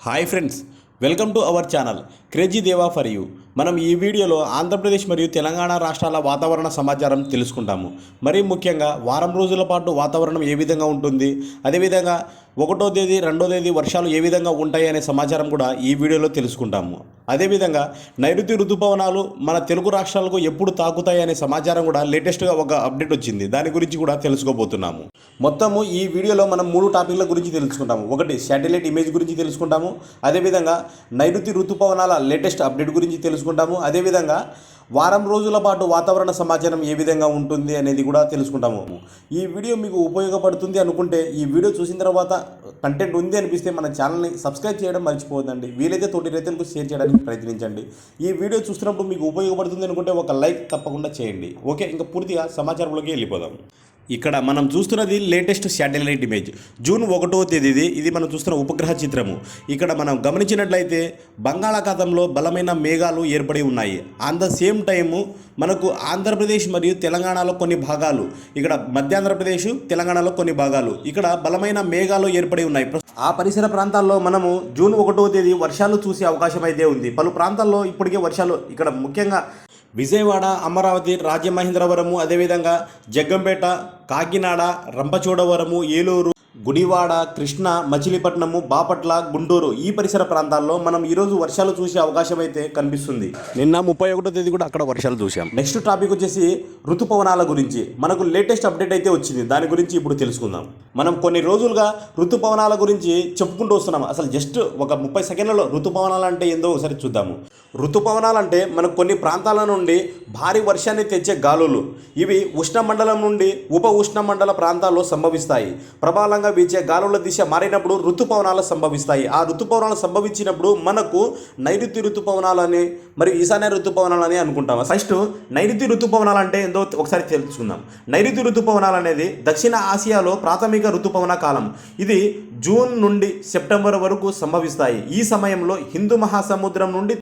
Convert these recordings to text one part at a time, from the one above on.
Hi friends, welcome to our channel crazy దేవా for you. మనం ఈ వీడియోలో ఆంధ్రప్రదేశ్ మరియు తెలంగాణ రాష్ట్రాల వాతావరణ సమాచారం తెలుసుకుంటాము. మరీ ముఖ్యంగా వారం రోజుల పాటు వాతావరణం ఏ విధంగా ఉంటుంది, అదేవిధంగా 1వ తేదీ 2వ తేదీ వర్షాలు ఏ విధంగా ఉంటాయి అనే సమాచారం కూడా ఈ వీడియోలో తెలుసుకుంటాము. అదేవిధంగా నైరుతి ఋతుపవనాలు మన తెలుగు రాష్ట్రాలకు ఎప్పుడు తాకుతాయి అనే సమాచారం కూడా లేటెస్ట్గా ఒక అప్డేట్ వచ్చింది. దాని గురించి కూడా తెలుసుకోబోతున్నాము. మొత్తము ఈ వీడియోలో మనం 3 టాపిక్ల గురించి తెలుసుకుంటాము. ఒకటి శాటిలైట్ ఇమేజ్ గురించి తెలుసుకుంటాము, అదేవిధంగా నైరుతి ఋతుపవనాల లేటెస్ట్ అప్డేట్ గురించి తెలుసుకుంటాము, అదేవిధంగా వారం రోజుల పాటు వాతావరణ సమాచారం ఏ విధంగా ఉంటుంది అనేది కూడా తెలుసుకుంటాము. ఈ వీడియో మీకు ఉపయోగపడుతుంది అనుకుంటే, ఈ వీడియో చూసిన తర్వాత కంటెంట్ ఉంది అనిపిస్తే మన ఛానల్ని సబ్స్క్రైబ్ చేయడం మర్చిపోవద్దండి. వీలైతే తోటి రైతులకు షేర్ చేయడానికి ప్రయత్నించండి. ఈ వీడియో చూస్తున్నప్పుడు మీకు ఉపయోగపడుతుంది అనుకుంటే ఒక లైక్ తప్పకుండా చేయండి. ఓకే, ఇంకా పూర్తిగా సమాచారంలోకి వెళ్ళిపోదాం. ఇక్కడ మనం చూస్తున్నది లేటెస్ట్ శాటిలైట్ ఇమేజ్. జూన్ 1వ తేదీది. ఇది మనం చూస్తున్న ఉపగ్రహ చిత్రము. ఇక్కడ మనం గమనించినట్లయితే బంగాళాఖాతంలో బలమైన మేఘాలు ఏర్పడి ఉన్నాయి. ఆన్ ద సేమ్ టైము మనకు ఆంధ్రప్రదేశ్ మరియు తెలంగాణలో కొన్ని భాగాలు, ఇక్కడ మధ్యాంధ్రప్రదేశ్ తెలంగాణలో కొన్ని భాగాలు ఇక్కడ బలమైన మేఘాలు ఏర్పడి ఉన్నాయి. ఆ పరిసర ప్రాంతాల్లో మనము జూన్ 1వ తేదీ వర్షాలు చూసే అవకాశం అయితే ఉంది. పలు ప్రాంతాల్లో ఇప్పటికే వర్షాలు, ఇక్కడ ముఖ్యంగా విజయవాడ, అమరావతి, రాజమహేంద్రవరము, అదేవిధంగా జగ్గంపేట, కాకినాడ, రంపచోడవరము, ఏలూరు, గుడివాడ, కృష్ణా, మచిలీపట్నము, బాపట్ల, గుంటూరు ఈ పరిసర ప్రాంతాల్లో మనం ఈరోజు వర్షాలు చూసే అవకాశం అయితే కనిపిస్తుంది. నిన్న 31వ తేదీ కూడా అక్కడ వర్షాలు చూసాం. నెక్స్ట్ టాపిక్ వచ్చేసి ఋతుపవనాల గురించి మనకు లేటెస్ట్ అప్డేట్ అయితే వచ్చింది. దాని గురించి ఇప్పుడు తెలుసుకుందాం. మనం కొన్ని రోజులుగా ఋతుపవనాల గురించి చెప్పుకుంటూ వస్తున్నాం. అసలు జస్ట్ ఒక 30 సెకండ్లలో ఋతుపవనాలు అంటే ఏందో ఒకసారి చూద్దాము. ఋతుపవనాలు అంటే మనకు కొన్ని ప్రాంతాల నుండి భారీ వర్షాన్ని తెచ్చే గాలులు. ఇవి ఉష్ణమండలం నుండి ఉప ఉష్ణమండల ప్రాంతాల్లో సంభవిస్తాయి. ప్రబలంగా వీచే గాలుల దిశ మారినప్పుడు ఋతుపవనాలు సంభవిస్తాయి. ఆ ఋతుపవనాలు సంభవించినప్పుడు మనకు నైరుతి ఋతుపవనాలని మరియు ఈశాన్య ఋతుపవనాలు అని అనుకుంటాం. ఫస్ట్ నైరుతి ఋతుపవనాలు అంటే ఏందో ఒకసారి తెలుసుకుందాం. నైరుతి ఋతుపవనాలు అనేది దక్షిణ ఆసియాలో ప్రాథమిక ఋతుపవన కాలం. ఇది జూన్ నుండి సెప్టెంబర్ వరకు సంభవిస్తాయి. ఈ సమయంలో హిందూ మహాసముద్రం నుండి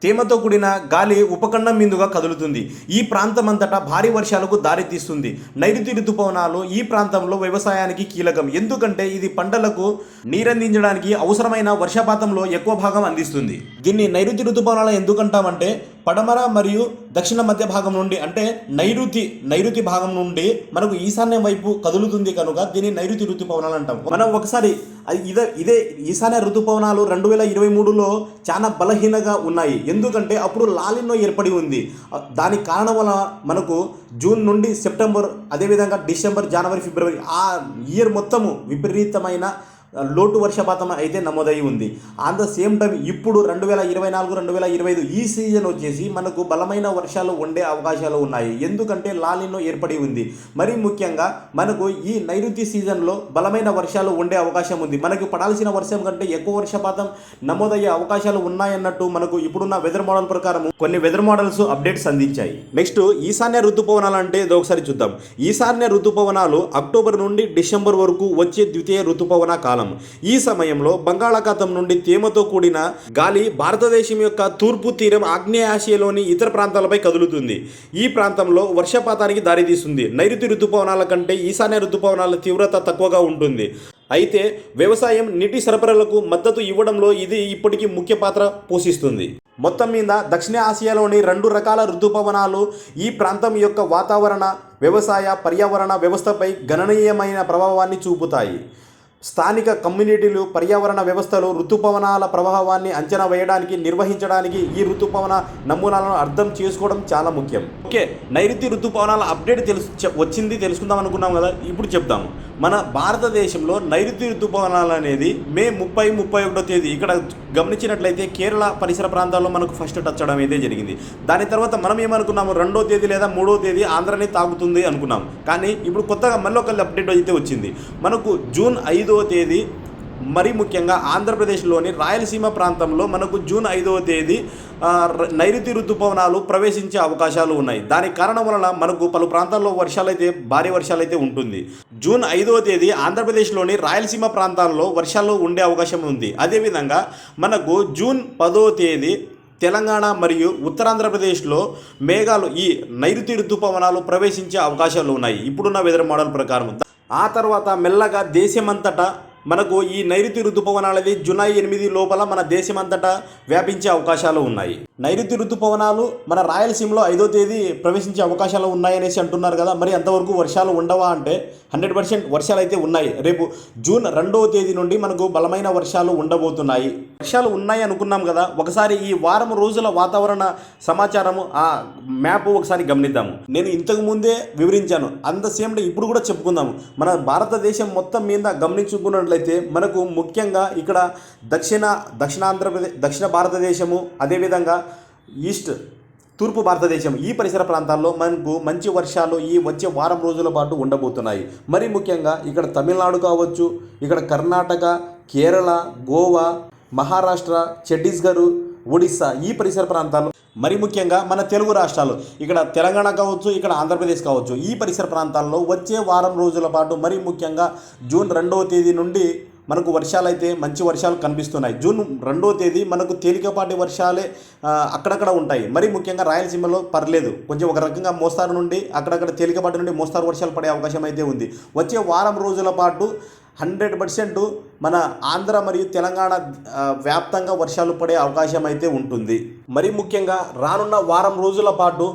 తేమతో కూడిన గాలి ఉపఖండం మీదుగా కదులుతుంది. ఈ ప్రాంతం అంతటా భారీ వర్షాలకు దారితీస్తుంది. నైరుతి ఋతుపవనాలు ఈ ప్రాంతంలో వ్యవసాయానికి కీలకం. ఎందుకంటే ఇది పంటలకు నీరందించడానికి అవసరమైన వర్షపాతంలో ఎక్కువ భాగం అందిస్తుంది. దీన్ని నైరుతి ఋతుపవనాలు ఎందుకంటామంటే పడమర మరియు దక్షిణ మధ్య భాగం నుండి, అంటే నైరుతి భాగం నుండి మనకు ఈశాన్యం వైపు కదులుతుంది కనుక దీన్ని నైరుతి ఋతుపవనాలు అంటాం. మనం ఒకసారి ఇదే ఈశాన్య ఋతుపవనాలు 2023లో చాలా బలహీనంగా ఉన్నాయి. ఎందుకంటే అప్పుడు లాలినో ఏర్పడి ఉంది. దానికి కారణం వల్ల మనకు జూన్ నుండి సెప్టెంబర్, అదేవిధంగా డిసెంబర్, జనవరి, ఫిబ్రవరి ఆ ఇయర్ మొత్తము విపరీతమైన లోటు వర్షపాతం అయితే నమోదై ఉంది. ఆన్ ద సేమ్ టైం ఇప్పుడు 2024, 2025 ఈ సీజన్ వచ్చేసి మనకు బలమైన వర్షాలు ఉండే అవకాశాలు ఉన్నాయి. ఎందుకంటే లాలినో ఏర్పడి ఉంది. మరీ ముఖ్యంగా మనకు ఈ నైరుతి సీజన్లో బలమైన వర్షాలు ఉండే అవకాశం ఉంది. మనకు పడాల్సిన వర్షం కంటే ఎక్కువ వర్షపాతం నమోదయ్యే అవకాశాలు ఉన్నాయన్నట్టు మనకు ఇప్పుడున్న వెదర్ మోడల్ ప్రకారం కొన్ని వెదర్ మోడల్స్ అప్డేట్స్ అందించాయి. నెక్స్ట్ ఈశాన్య ఋతుపవనాలు అంటే ఏదో ఒకసారి చూద్దాం. ఈశాన్య ఋతుపవనాలు అక్టోబర్ నుండి డిసెంబర్ వరకు వచ్చే ద్వితీయ ఋతుపవన కాలం. ఈ సమయంలో బంగాళాఖాతం నుండి తేమతో కూడిన గాలి భారతదేశం యొక్క తూర్పు తీరం, ఆగ్నేయాసియాలోని ఇతర ప్రాంతాలపై కదులుతుంది. ఈ ప్రాంతంలో వర్షపాతానికి దారితీస్తుంది. నైరుతి ఋతుపవనాల కంటే ఈశాన్య ఋతుపవనాల తీవ్రత తక్కువగా ఉంటుంది. అయితే వ్యవసాయం, నీటి సరఫరాలకు మద్దతు ఇవ్వడంలో ఇది ఇప్పటికీ ముఖ్య పాత్ర పోషిస్తుంది. మొత్తం మీద దక్షిణ ఆసియాలోని 2 రకాల ఋతుపవనాలు ఈ ప్రాంతం యొక్క వాతావరణ, వ్యవసాయ, పర్యావరణ వ్యవస్థపై గణనీయమైన ప్రభావాన్ని చూపుతాయి. స్థానిక కమ్యూనిటీలు, పర్యావరణ వ్యవస్థలు ఋతుపవనాల ప్రభావాన్ని అంచనా వేయడానికి, నిర్వహించడానికి ఈ ఋతుపవన నమూనాలను అర్థం చేసుకోవడం చాలా ముఖ్యం. ఓకే, నైరుతి ఋతుపవనాల అప్డేట్ వచ్చింది, తెలుసుకుందాం అనుకున్నాం కదా. ఇప్పుడు చెప్తాము. మన భారతదేశంలో నైరుతి ఋతుపవనాలు అనేది మే 30, 31వ తేదీ ఇక్కడ గమనించినట్లయితే కేరళ పరిసర ప్రాంతాల్లో మనకు ఫస్ట్ టచ్ అవడం అయితే జరిగింది. దాని తర్వాత మనం ఏమనుకున్నాము, 2వ తేదీ లేదా 3వ తేదీ ఆంధ్రాని తాకుతుంది అనుకున్నాం. కానీ ఇప్పుడు కొత్తగా మళ్ళీ ఒక అప్డేట్ అయితే వచ్చింది. మనకు జూన్ 5వ తేదీ మరీ ముఖ్యంగా ఆంధ్రప్రదేశ్లోని రాయలసీమ ప్రాంతంలో మనకు జూన్ 5వ తేదీ నైరుతి ఋతుపవనాలు ప్రవేశించే అవకాశాలు ఉన్నాయి. దానికి కారణం వలన మనకు పలు ప్రాంతాల్లో భారీ వర్షాలైతే ఉంటుంది. జూన్ 5వ తేదీ ఆంధ్రప్రదేశ్లోని రాయలసీమ ప్రాంతాల్లో వర్షాలు ఉండే అవకాశం ఉంది. అదేవిధంగా మనకు జూన్ 10వ తేదీ తెలంగాణ మరియు ఉత్తరాంధ్రప్రదేశ్లో మేఘాలు, ఈ నైరుతి ఋతుపవనాలు ప్రవేశించే అవకాశాలు ఉన్నాయి ఇప్పుడున్న వెదర్ మోడల్ ప్రకారం. ఆ తర్వాత మెల్లగా దేశమంతటా మనకు ఈ నైరుతి ఋతుపవనాలు అనేది జూలై 8 లోపల మన దేశమంతటా వ్యాపించే అవకాశాలు ఉన్నాయి. నైరుతి ఋతుపవనాలు మన రాయలసీమలో 5వ తేదీ ప్రవేశించే అవకాశాలు ఉన్నాయనేసి అంటున్నారు కదా. మరి అంతవరకు వర్షాలు ఉండవా అంటే 100% వర్షాలు అయితే ఉన్నాయి. రేపు జూన్ 2వ తేదీ నుండి మనకు బలమైన వర్షాలు ఉండబోతున్నాయి. వర్షాలు ఉన్నాయి అనుకున్నాం కదా. ఒకసారి ఈ వారం రోజుల వాతావరణ సమాచారము ఆ మ్యాప్ ఒకసారి గమనిద్దాము. నేను ఇంతకు ముందే వివరించాను, అంత సేమ్ ఇప్పుడు కూడా చెప్పుకుందాము. మన భారతదేశం మొత్తం మీద గమనించుకున్నట్లయితే మనకు ముఖ్యంగా ఇక్కడ దక్షిణ భారతదేశము, అదేవిధంగా ఈస్ట్ తూర్పు భారతదేశం ఈ పరిసర ప్రాంతాల్లో మనకు మంచి వర్షాలు ఈ వచ్చే వారం రోజుల పాటు ఉండబోతున్నాయి. మరి ముఖ్యంగా ఇక్కడ తమిళనాడు కావచ్చు, ఇక్కడ కర్ణాటక, కేరళ, గోవా, మహారాష్ట్ర, ఛత్తీస్గఢ్, ఒడిస్సా ఈ పరిసర ప్రాంతాలు, మరి ముఖ్యంగా మన తెలుగు రాష్ట్రాలు ఇక్కడ తెలంగాణ కావచ్చు, ఇక్కడ ఆంధ్రప్రదేశ్ కావచ్చు, ఈ పరిసర ప్రాంతాల్లో వచ్చే వారం రోజుల పాటు మరి ముఖ్యంగా జూన్ 2వ తేదీ నుండి మనకు వర్షాలు అయితే మంచి వర్షాలు కనిపిస్తున్నాయి. జూన్ 2వ తేదీ మనకు తేలికపాటి వర్షాలే అక్కడక్కడ ఉంటాయి. మరి ముఖ్యంగా రాయలసీమలో పర్లేదు, కొంచెం ఒక రకంగా మోస్తారు నుండి అక్కడక్కడ తేలికపాటి నుండి మోస్తారు వర్షాలు పడే అవకాశం అయితే ఉంది. వచ్చే వారం రోజుల పాటు 100% మన ఆంధ్ర మరియు తెలంగాణ వ్యాప్తంగా వర్షాలు పడే అవకాశం అయితే ఉంటుంది. మరి ముఖ్యంగా రానున్న వారం రోజుల పాటు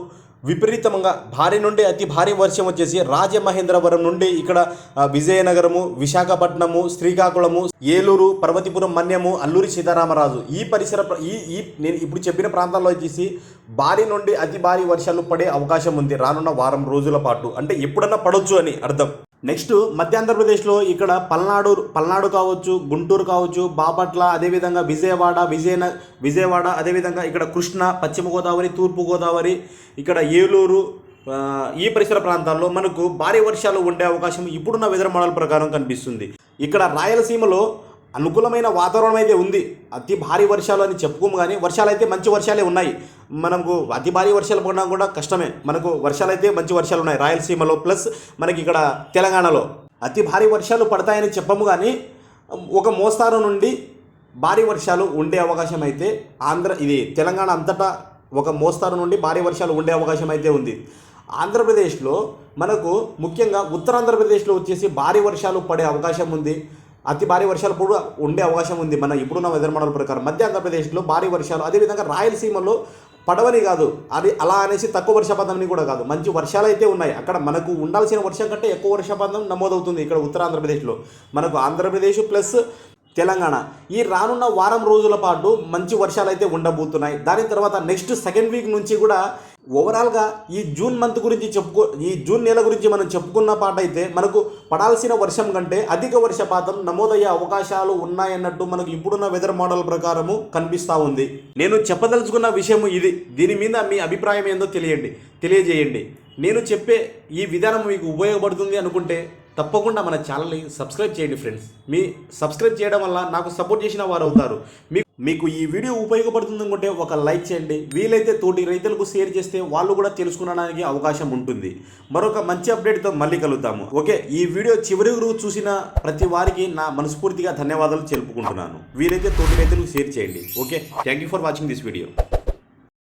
విపరీతంగా భారీ నుండి అతి భారీ వర్షం వచ్చేసి రాజమహేంద్రవరం నుండి ఇక్కడ విజయనగరము, విశాఖపట్నము, శ్రీకాకుళము, ఏలూరు, పర్వతీపురం, మన్యము, అల్లూరి సీతారామరాజు ఈ పరిసర నేను ఇప్పుడు చెప్పిన ప్రాంతాల్లో వచ్చేసి భారీ నుండి అతి భారీ వర్షాలు పడే అవకాశం ఉంది రానున్న వారం రోజుల పాటు. అంటే ఎప్పుడన్నా పడవచ్చు అని అర్థం. నెక్స్ట్ మధ్య ఆంధ్రప్రదేశ్లో ఇక్కడ పల్నాడు కావచ్చు, గుంటూరు కావచ్చు, బాపట్ల, అదేవిధంగా విజయవాడ, అదేవిధంగా ఇక్కడ కృష్ణ, పశ్చిమ గోదావరి, తూర్పు గోదావరి, ఇక్కడ ఏలూరు ఈ పరిసర ప్రాంతాల్లో మనకు భారీ వర్షాలు ఉండే అవకాశం ఇప్పుడున్న వెదర్ మోడల్ ప్రకారం కనిపిస్తుంది. ఇక్కడ రాయలసీమలో అనుకూలమైన వాతావరణం అయితే ఉంది. అతి భారీ వర్షాలు అని చెప్పుకోము, కానీ వర్షాలు అయితే మంచి వర్షాలే ఉన్నాయి. మనకు అతి భారీ వర్షాలు పడినా కూడా కష్టమే. మనకు వర్షాలు అయితే మంచి వర్షాలు ఉన్నాయి రాయలసీమలో, ప్లస్ మనకి ఇక్కడ తెలంగాణలో. అతి భారీ వర్షాలు పడతాయని చెప్పము, కానీ ఒక మోస్తారు నుండి భారీ వర్షాలు ఉండే అవకాశం అయితే తెలంగాణ అంతటా ఒక మోస్తారు నుండి భారీ వర్షాలు ఉండే అవకాశం అయితే ఉంది. ఆంధ్రప్రదేశ్లో మనకు ముఖ్యంగా ఉత్తరాంధ్రప్రదేశ్లో వచ్చేసి భారీ వర్షాలు పడే అవకాశం ఉంది. అతి భారీ వర్షాలు కూడా ఉండే అవకాశం ఉంది మన ఇప్పుడున్న వెదర్ మోడల్ ప్రకారం. మధ్య ఆంధ్రప్రదేశ్లో భారీ వర్షాలు, అదేవిధంగా రాయలసీమలో పడవని కాదు, అది అలా అనేసి తక్కువ వర్షపాతం కూడా కాదు, మంచి వర్షాలు అయితే ఉన్నాయి. అక్కడ మనకు ఉండాల్సిన వర్షం కంటే ఎక్కువ వర్షపాతం నమోదవుతుంది ఇక్కడ ఉత్తరాంధ్రప్రదేశ్లో. మనకు ఆంధ్రప్రదేశ్ ప్లస్ తెలంగాణ ఈ రానున్న వారం రోజుల పాటు మంచి వర్షాలు అయితే ఉండబోతున్నాయి. దాని తర్వాత నెక్స్ట్ సెకండ్ వీక్ నుంచి కూడా ఓవరాల్గా ఈ జూన్ నెల గురించి మనం చెప్పుకున్న పాట అయితే మనకు పడాల్సిన వర్షం కంటే అధిక వర్షపాతం నమోదయ్యే అవకాశాలు ఉన్నాయన్నట్టు మనకు ఇప్పుడున్న వెదర్ మోడల్ ప్రకారము కనిపిస్తూ ఉంది. నేను చెప్పదలుచుకున్న విషయం ఇది. దీని మీద మీ అభిప్రాయం ఏందో తెలియజేయండి. నేను చెప్పే ఈ విధానం మీకు ఉపయోగపడుతుంది అనుకుంటే తప్పకుండా మన ఛానల్ని సబ్స్క్రైబ్ చేయండి ఫ్రెండ్స్. మీ సబ్స్క్రైబ్ చేయడం వల్ల నాకు సపోర్ట్ చేసిన వారు అవుతారు. మీకు ఈ వీడియో ఉపయోగపడుతుంది అనుకుంటే ఒక లైక్ చేయండి. వీలైతే తోటి రైతులకు షేర్ చేస్తే వాళ్ళు కూడా తెలుసుకోవడానికి అవకాశం ఉంటుంది. మరొక మంచి అప్డేట్తో మళ్ళీ కలుద్దాము. ఓకే, ఈ వీడియో చివరి వరకు చూసిన ప్రతి వారికి నా మనస్ఫూర్తిగా ధన్యవాదాలు తెలుపుకుంటున్నాను. వీలైతే తోటి రైతులకు షేర్ చేయండి. Okay, thank you for watching this video.